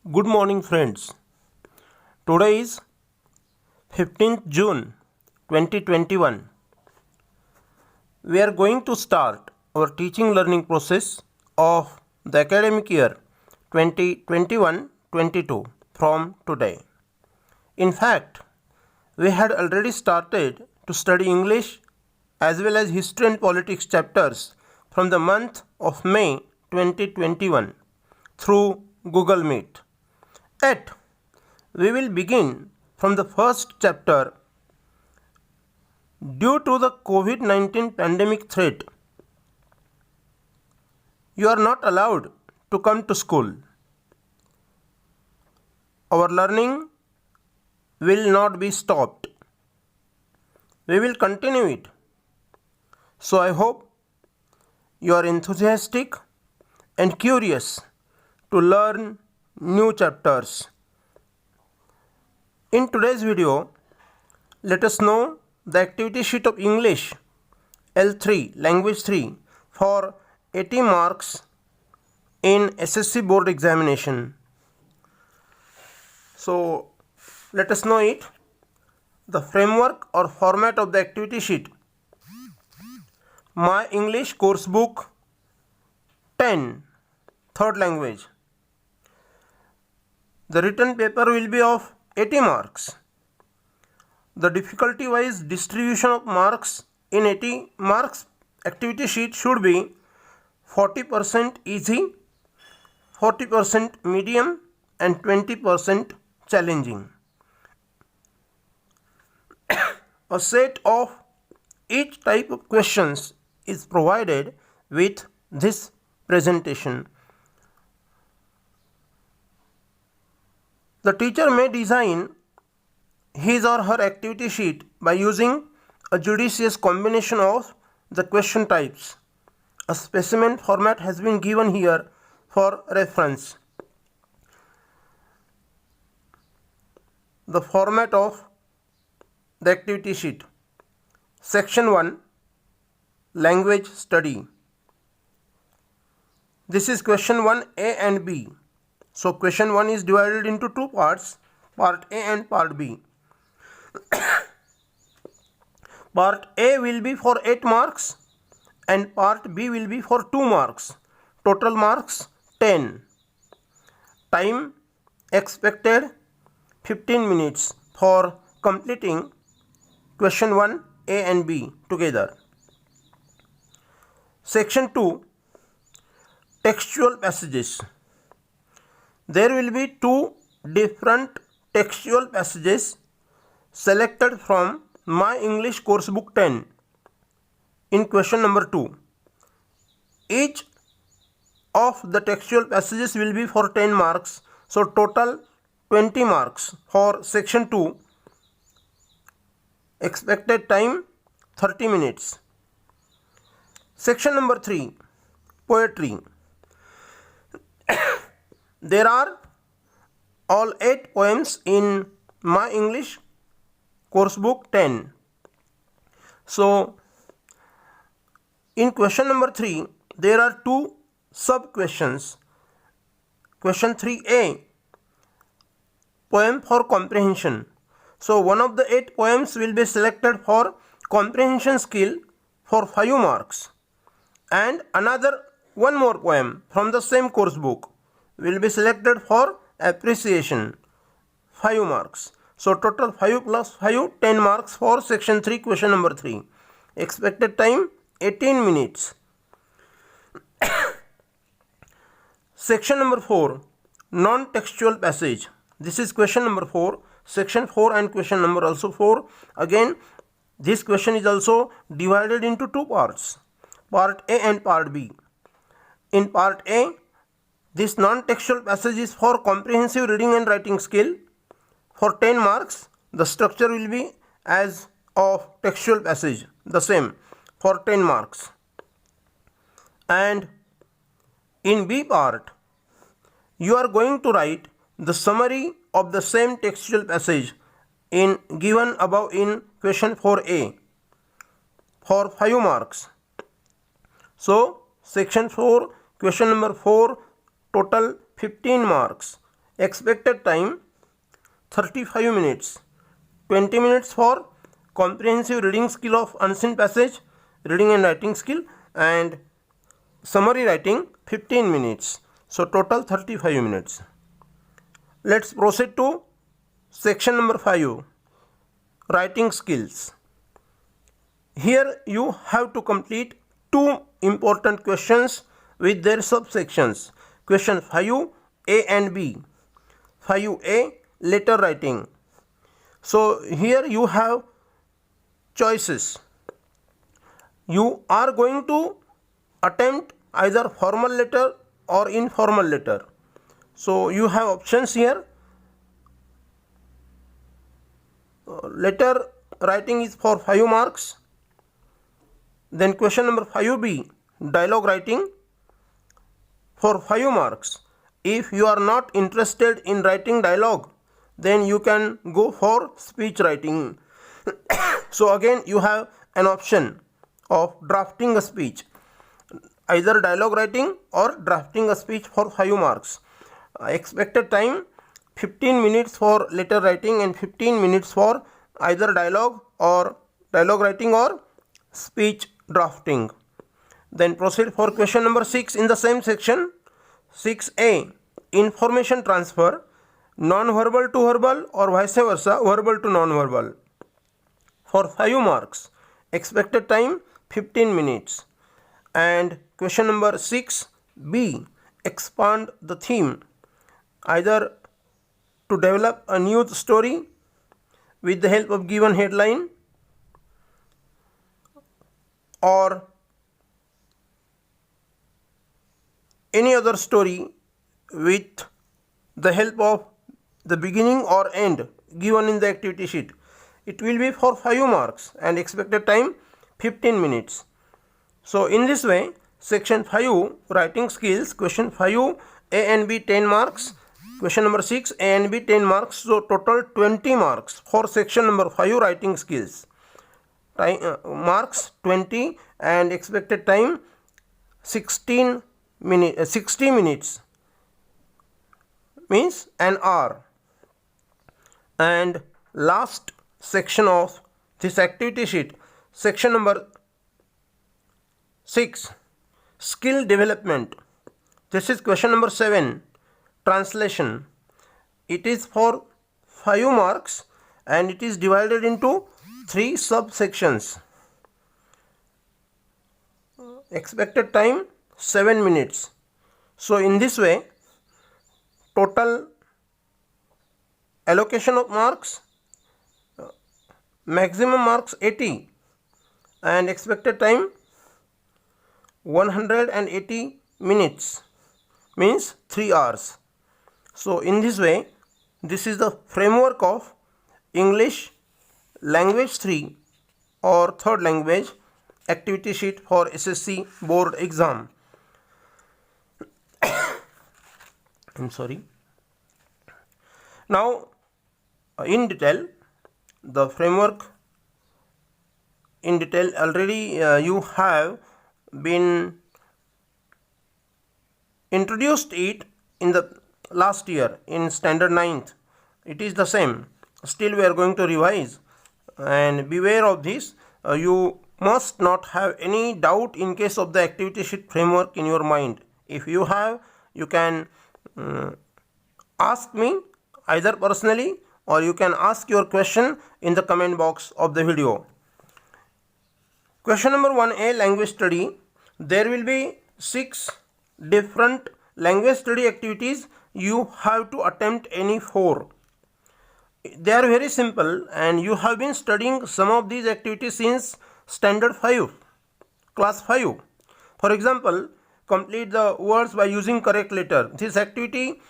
Good morning, friends. Today is 15th June 2021. We are going to start our teaching learning process of the academic year 2021-22 from today. In fact, we had already started to study English as well as history and politics chapters from the month of May 2021 through Google Meet. Yet, we will begin from the first chapter. Due to the COVID-19 pandemic threat, you are not allowed to come to school. Our learning will not be stopped. We will continue it. So I hope you are enthusiastic and curious to learn new chapters. In today's video, let us know the activity sheet of English L3 Language 3 for 80 marks in SSC board examination. So let us know it. The framework or format of the activity sheet. My English course book 10, third language. The written paper will be of 80 marks. The difficulty wise distribution of marks in 80 marks activity sheet should be 40% easy, 40% medium and 20% challenging. A set of each type of questions is provided with this presentation. The teacher may design his or her activity sheet by using a judicious combination of the question types. A specimen format has been given here for reference. The format of the activity sheet. Section 1, Language Study. This is question 1A and B. So question 1 is divided into two parts, part A and part B. Part A will be for 8 marks and part B will be for 2 marks. Total marks 10. Time expected 15 minutes for completing question 1 A and B together. Section 2, Textual passages. There will be 2 different textual passages selected from My English Course Book 10 in question number 2. Each of the textual passages will be for 10 marks. So total 20 marks for section 2. Expected time 30 minutes. Section number 3, Poetry. There are all 8 poems in My English Course Book 10. So, in question number 3, there are 2 sub-questions. Question 3A, Poem for Comprehension. So, one of the 8 poems will be selected for comprehension skill for 5 marks. And one more poem from the same course book will be selected for appreciation, 5 marks. So total 5 plus 5, 10 marks for section 3, question number 3. Expected time 18 minutes. Section number 4, non-textual passage. This is question number 4, section 4 and question number also 4. Again, this question is also divided into 2 parts, part A and part B. In part A, this non-textual passage is for comprehensive reading and writing skill. For 10 marks, the structure will be as of textual passage, the same for 10 marks. And in B part, you are going to write the summary of the same textual passage in given above in question 4A for 5 marks. So, section 4, question number 4, total 15 marks. Expected time 35 minutes. 20 minutes for comprehensive reading skill of unseen passage, reading and writing skill, and summary writing 15 minutes. So total 35 minutes. Let's proceed to section number 5, writing skills. Here you have to complete two important questions with their subsections. Question 5A and B. 5A, letter writing. So here you have choices. You are going to attempt either formal letter or informal letter. So you have options here. Letter writing is for 5 marks. Then question number 5B, dialogue writing for 5 marks. If you are not interested in writing dialogue, then you can go for speech writing. So again you have an option of drafting a speech, either dialogue writing or drafting a speech for 5 marks. Expected time 15 minutes for letter writing and 15 minutes for either dialogue writing or speech drafting. Then proceed for question number 6 in the same section. 6A, information transfer, non-verbal to verbal or vice versa, verbal to non-verbal, for 5 marks. Expected time 15 minutes. And question number 6B, expand the theme, either to develop a news story with the help of given headline or any other story with the help of the beginning or end given in the activity sheet. It will be for 5 marks and expected time 15 minutes. So in this way, section 5 writing skills, question 5 A and B 10 marks, question number 6 A and B 10 marks, so total 20 marks for section number 5 writing skills. Marks 20 and expected time 60 minutes, means an hour. And last section of this activity sheet, section number 6, skill development. This is question number 7, translation. It is for 5 marks and it is divided into 3 subsections. Expected time 7 minutes. So in this way, total allocation of marks, maximum marks 80 and expected time 180 minutes, means 3 hours. So in this way, this is the framework of English language 3 or third language activity sheet for SSC board exam. I'm sorry. Now in detail, the framework in detail already you have been introduced it in the last year in standard 9th. It is the same. Still we are going to revise, and beware of this. You must not have any doubt in case of the activity sheet framework in your mind. If you have, you can ask me either personally or you can ask your question in the comment box of the video. Question number 1A, language study. There will be 6 different language study activities. You have to attempt any 4. They are very simple and you have been studying some of these activities since standard 5, class 5. For example, complete the words by using correct letter. This activity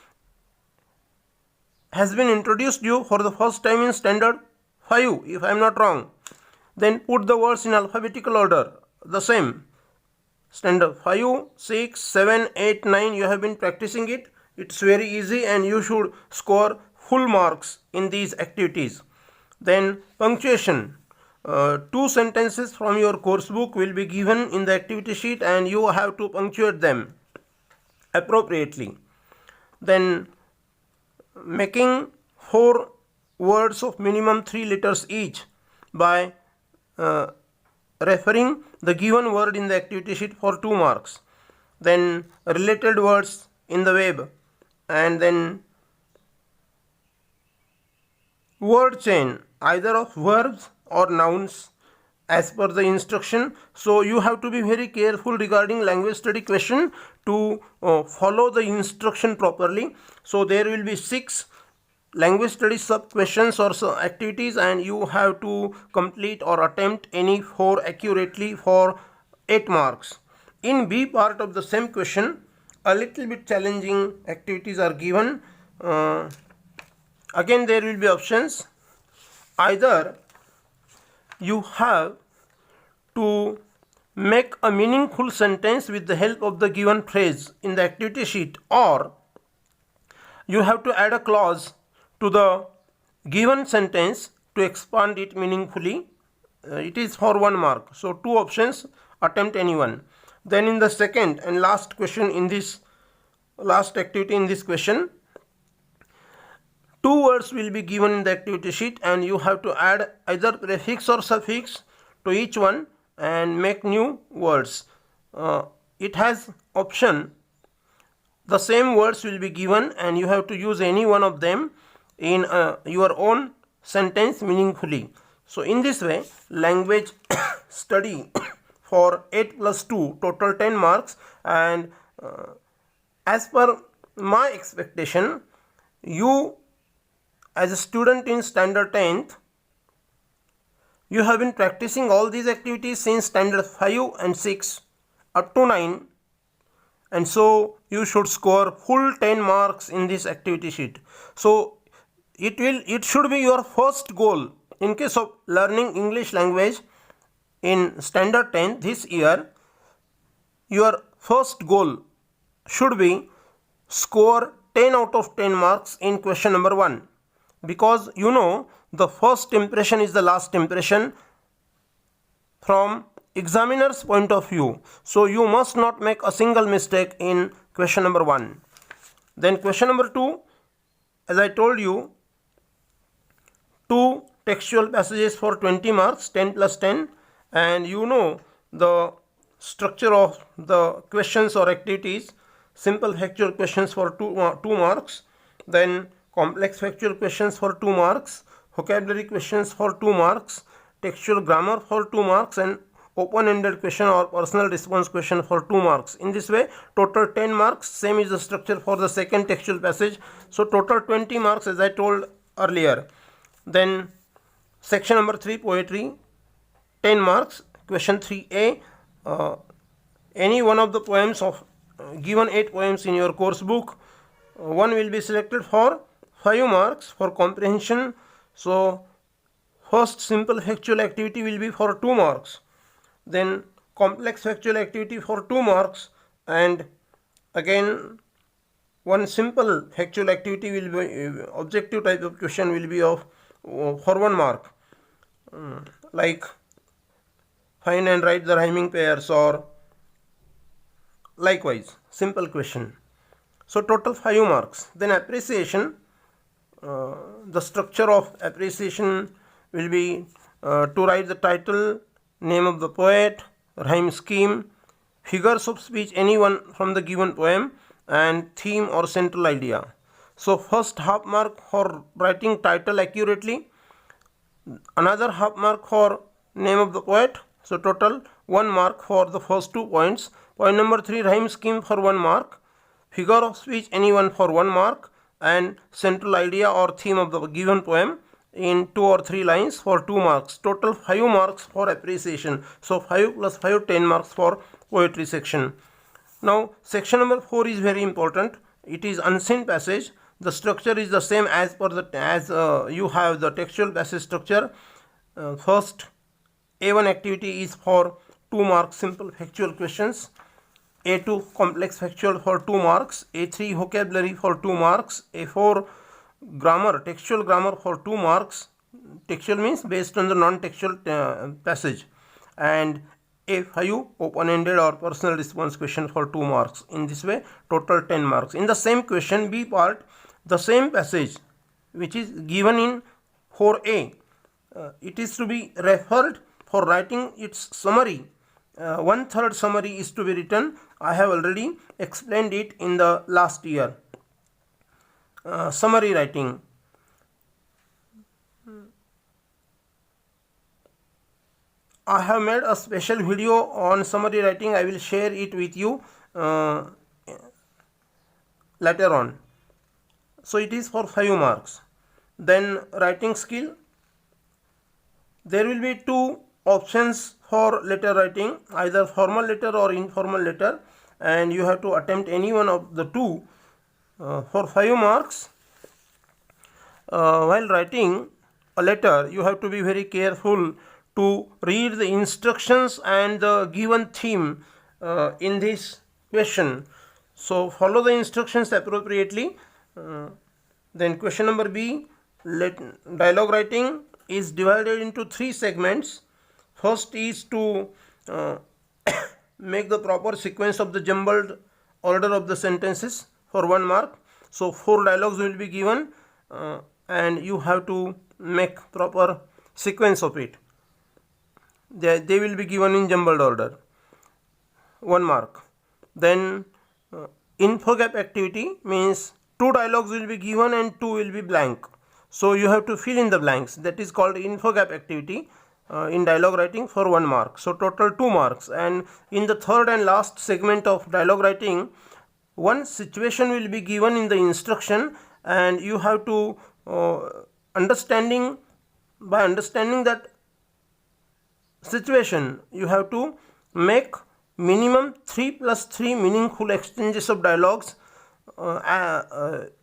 has been introduced you for the first time in standard 5, if I am not wrong. Then put the words in alphabetical order, the same. Standard 5, 6, 7, 8, 9, you have been practicing it. It's very easy and you should score full marks in these activities. Then punctuation. 2 sentences from your course book will be given in the activity sheet and you have to punctuate them appropriately. Then making 4 words of minimum 3 letters each by referring the given word in the activity sheet for 2 marks. Then related words in the web, and then word chain either of verbs or nouns as per the instruction. So you have to be very careful regarding language study question to follow the instruction properly. So there will be 6 language study sub questions or activities, and you have to complete or attempt any 4 accurately for 8 marks. In B part of the same question, a little bit challenging activities are given. Again there will be options. Either you have to make a meaningful sentence with the help of the given phrase in the activity sheet, or you have to add a clause to the given sentence to expand it meaningfully. It is for 1 mark. So 2 options, attempt any one. Then in the second and last question in this last activity in this question, 2 words will be given in the activity sheet, and you have to add either prefix or suffix to each one and make new words. It has option, the same words will be given and you have to use any one of them in your own sentence meaningfully. So in this way, language study for 8 plus 2, total 10 marks, and as per my expectation, you as a student in standard 10th, you have been practicing all these activities since standard 5 and 6 up to 9, and so you should score full 10 marks in this activity sheet. So it should be your first goal in case of learning English language in standard 10 this year. Your first goal should be score 10 out of 10 marks in question number 1, because you know the first impression is the last impression from examiner's point of view. So you must not make a single mistake in question number 1. Then question number 2, as I told you, 2 textual passages for 20 marks, 10 plus 10, and you know the structure of the questions or activities. Simple factual questions for 2 marks, then complex factual questions for 2 marks, vocabulary questions for 2 marks, textual grammar for 2 marks, and open-ended question or personal response question for 2 marks. In this way, total 10 marks. Same is the structure for the second textual passage. So total 20 marks as I told earlier. Then section number 3, poetry, 10 marks. Question 3a, any one of the poems of given 8 poems in your course book, one will be selected for 5 marks for comprehension. So first simple factual activity will be for 2 marks, then complex factual activity for 2 marks, and again one simple factual activity will be objective type of question will be of for 1 mark, like find and write the rhyming pairs, or likewise simple question. So total 5 marks. Then appreciation, the structure of appreciation will be to write the title, name of the poet, rhyme scheme, figures of speech any one from the given poem, and theme or central idea. So first half mark for writing title accurately, another half mark for name of the poet. So total 1 mark for the first 2 points. Point number 3, rhyme scheme for 1 mark, figure of speech any one for 1 mark, and central idea or theme of the given poem in 2 or 3 lines for 2 marks. Total 5 marks for appreciation. So 5 plus 5, 10 marks for poetry section. Now section number 4 is very important. It is unseen passage. The structure is the same as per the you have the textual passage structure. First A1 activity is for 2 marks simple factual questions, A2 complex factual for 2 marks, A3 vocabulary for 2 marks, A4 grammar, textual grammar for 2 marks. Textual means based on the non-textual passage, and A5 open-ended or personal response question for 2 marks. In this way, total 10 marks. In the same question, B part, the same passage which is given in 4a, it is to be referred for writing its summary. 1/3 summary is to be written. I have already explained it in the last year. Summary writing. I have made a special video on summary writing. I will share it with you later on. So it is for 5 marks. Then writing skill. There will be 2 options for letter writing, either formal letter or informal letter, and you have to attempt any one of the 2 for 5 marks. While writing a letter, you have to be very careful to read the instructions and the given theme in this question. So follow the instructions appropriately. Then question number B, dialogue writing is divided into 3 segments. First is to make the proper sequence of the jumbled order of the sentences for 1 mark. So 4 dialogues will be given and you have to make proper sequence of it. They will be given in jumbled order. 1 mark. Then infogap activity means 2 dialogues will be given and 2 will be blank. So you have to fill in the blanks. That is called infogap activity in dialogue writing for 1 mark. So total 2 marks. And in the third and last segment of dialogue writing, one situation will be given in the instruction and you have to understanding that situation, you have to make minimum 3 plus 3 meaningful exchanges of dialogues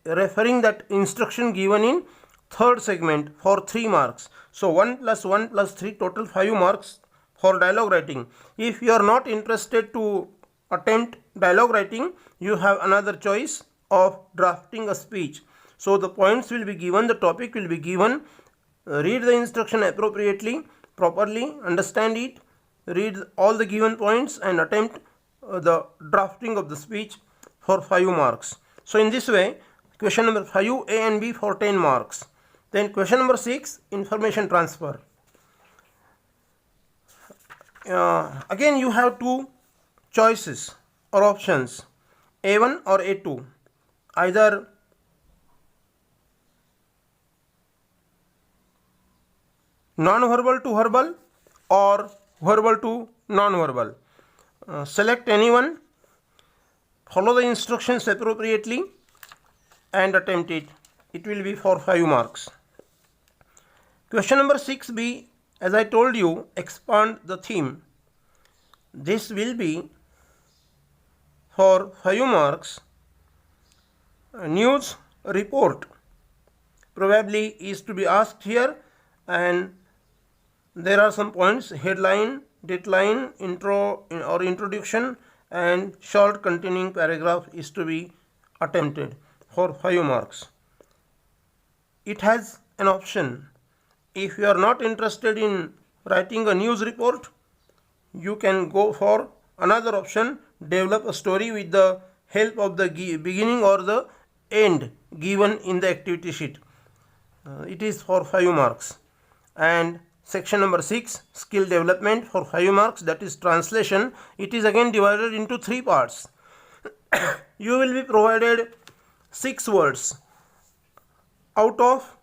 referring that instruction given in third segment for 3 marks. So 1 plus 1 plus 3, total 5 marks for dialogue writing. If you are not interested to attempt dialogue writing, you have another choice of drafting a speech. So the points will be given, the topic will be given, read the instruction appropriately, properly, understand it, read all the given points and attempt the drafting of the speech for 5 marks. So in this way, question number 5, A and B for 10 marks. Then question number 6, information transfer. Again you have 2 choices or options, A1 or A2, either non-verbal to verbal or verbal to non-verbal. Select anyone, follow the instructions appropriately and attempt it. It will be for 5 marks. Question number 6b, as I told you, expand the theme. This will be for 5 marks. News report probably is to be asked here, and there are some points: headline, deadline, intro or introduction, and short containing paragraph is to be attempted for 5 marks. It has an option. If you are not interested in writing a news report, you can go for another option, develop a story with the help of the beginning or the end given in the activity sheet. It is for 5 marks. And section number 6, skill development for 5 marks, that is translation. It is again divided into 3 parts. You will be provided 6 words. Out of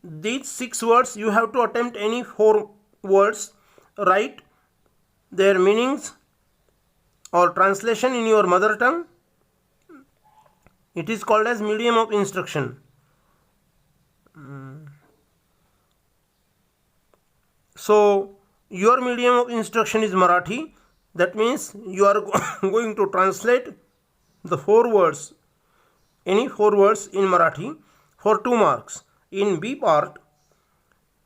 these 6 words, you have to attempt any 4 words, write their meanings or translation in your mother tongue. It is called as medium of instruction. So your medium of instruction is Marathi. That means you are going to translate the 4 words, any 4 words in Marathi for 2 marks. In B part,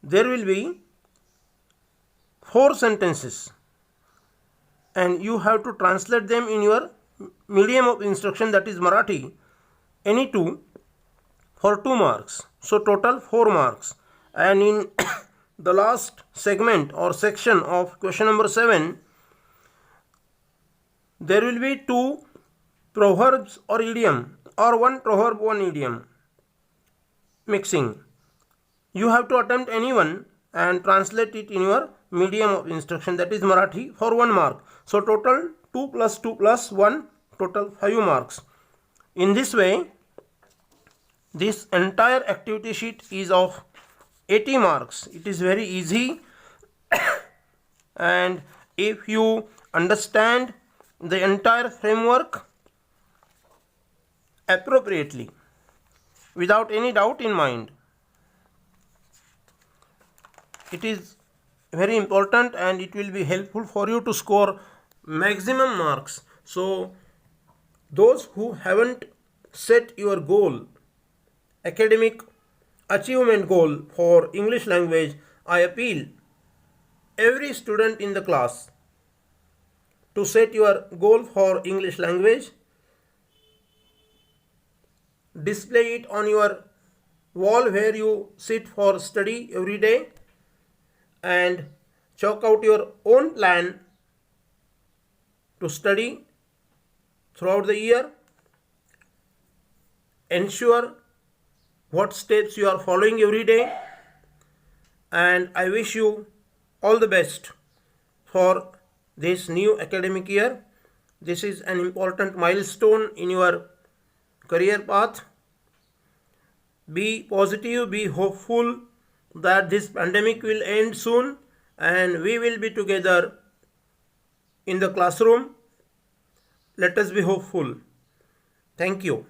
there will be 4 sentences and you have to translate them in your medium of instruction, that is Marathi, any 2 for 2 marks. So total 4 marks. And in the last segment or section of question number 7, there will be 2 proverbs or idiom, or 1 proverb, 1 idiom. mixing. You have to attempt any one and translate it in your medium of instruction, that is Marathi, for 1 mark. So total 2 plus 2 plus 1, total 5 marks. In this way, this entire activity sheet is of 80 marks. It is very easy and if you understand the entire framework appropriately without any doubt in mind, it is very important and it will be helpful for you to score maximum marks. So those who haven't set your goal, academic achievement goal for English language, I appeal every student in the class to set your goal for English language, display it on your wall where you sit for study every day, and chalk out your own plan to study throughout the year. Ensure what steps you are following every day, and I wish you all the best for this new academic year. This is an important milestone in your career path. Be positive, be hopeful that this pandemic will end soon and we will be together in the classroom. Let us be hopeful. Thank you.